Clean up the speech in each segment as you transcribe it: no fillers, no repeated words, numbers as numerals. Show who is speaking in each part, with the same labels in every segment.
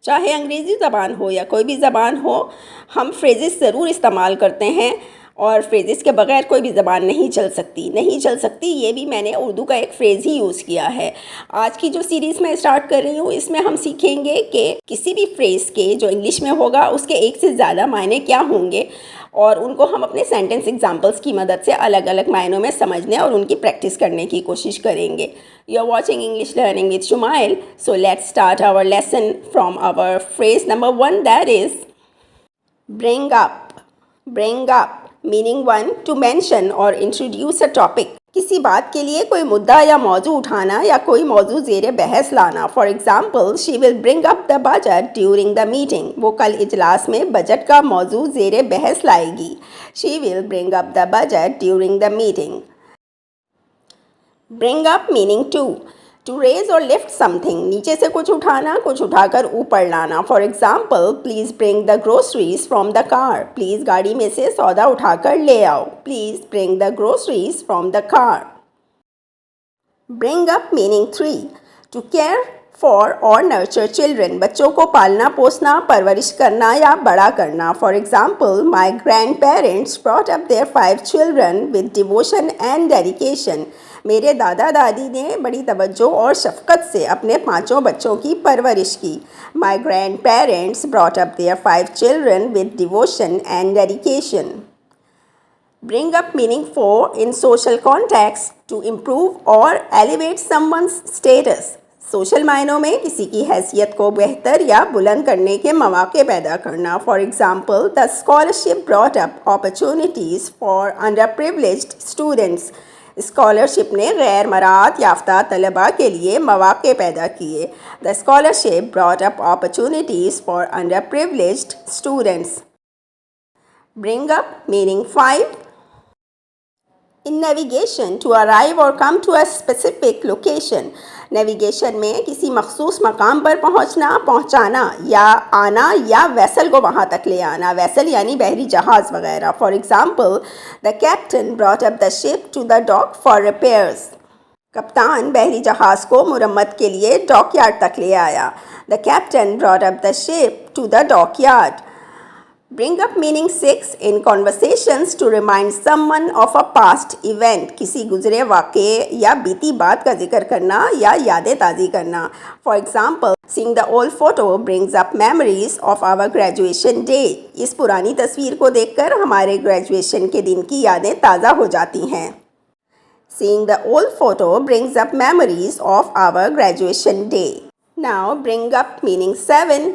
Speaker 1: चाहे अंग्रेज़ी ज़बान हो या कोई भी ज़बान हो, हम फ्रेजेस ज़रूर इस्तेमाल करते हैं और फ्रेजेस के बगैर कोई भी ज़बान नहीं चल सकती। ये भी मैंने उर्दू का एक फ्रेज़ ही यूज़ किया है। आज की जो सीरीज़ मैं स्टार्ट कर रही हूँ, इसमें हम सीखेंगे कि किसी भी फ्रेज़ के जो इंग्लिश में होगा उसके एक से ज़्यादा मायने क्या होंगे और उनको हम अपने सेंटेंस एग्जाम्पल्स की मदद से अलग अलग मायनों में समझने और उनकी प्रैक्टिस करने की कोशिश करेंगे। You are watching English Learning with Shumail. So let's start our lesson from our phrase number 1, that is bring up. Bring up meaning 1, to mention or introduce a topic. किसी बात के लिए कोई मुद्दा या मौजू उठाना या कोई मौजू ज़ेरे बहस लाना। For example, she will bring up the budget during the meeting. वो कल इजलास में बजट का मौजू ज़ेरे बहस लाएगी। She will bring up the budget during the meeting. Bring up meaning to raise or lift something, नीचे से कुछ उठाना, कुछ उठाकर ऊपर लाना। For example, please bring the groceries from the car. Please गाड़ी में से सौदा उठाकर ले आओ। Please bring the groceries from the car. Bring up meaning 3, to care for or nurture children, बच्चों को पालना पोसना, परवरिश करना या बड़ा करना। For example, my grandparents brought up their 5 children with devotion and dedication. मेरे दादा दादी ने बड़ी तवज्जो और शफ़क़त से अपने 5 बच्चों की परवरिश की। My grandparents brought up their 5 children with devotion and dedication. Bring up meaning 4, in social context, to improve or elevate someone's status. Social मायनों में किसी की हैसियत को बेहतर या बुलंद करने के मौके पैदा करना। For example, the scholarship brought up opportunities for under privileged students. Scholarship ने गैर मरात याफ्ता तलबा के लिए मौके पैदा किए। The scholarship brought up opportunities for under privileged students. Bring up meaning 5, in navigation, to arrive or come to a specific location. Navigation में किसी मखसूस मकाम पर पहुंचना, पहुंचाना या आना या वेसल को वहां तक ले आना। वेसल यानी बहरी जहाज़ वगैरह। For example, the captain brought up the ship to the dock for repairs. कप्तान बहरी जहाज़ को मुरम्मत के लिए डॉक यार्ड तक ले आया। The captain brought up the ship to the dockyard. Bring up meaning 6, in conversations, to remind someone of a past event. किसी गुजरे वाक़े या बीती बात का जिक्र करना या यादें ताज़ी करना। For example, seeing the old photo brings up memories of our graduation day. इस पुरानी तस्वीर को देखकर हमारे ग्रेजुएशन के दिन की यादें ताज़ा हो जाती हैं। Seeing the old photo brings up memories of our graduation day. Now bring up meaning 7,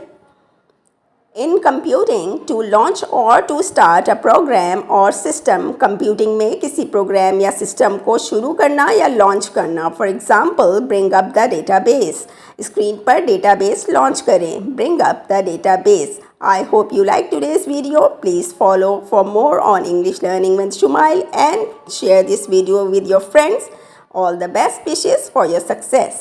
Speaker 1: in computing, to launch or to start a program or system. Computing में किसी प्रोग्राम या सिस्टम को शुरू करना या लॉन्च करना। For example, bring up the database. Screen पर database launch करें। Bring up the database. I hope you like today's video. Please follow for more on English Learning with Shumail and share this video with your friends. All the best wishes for your success.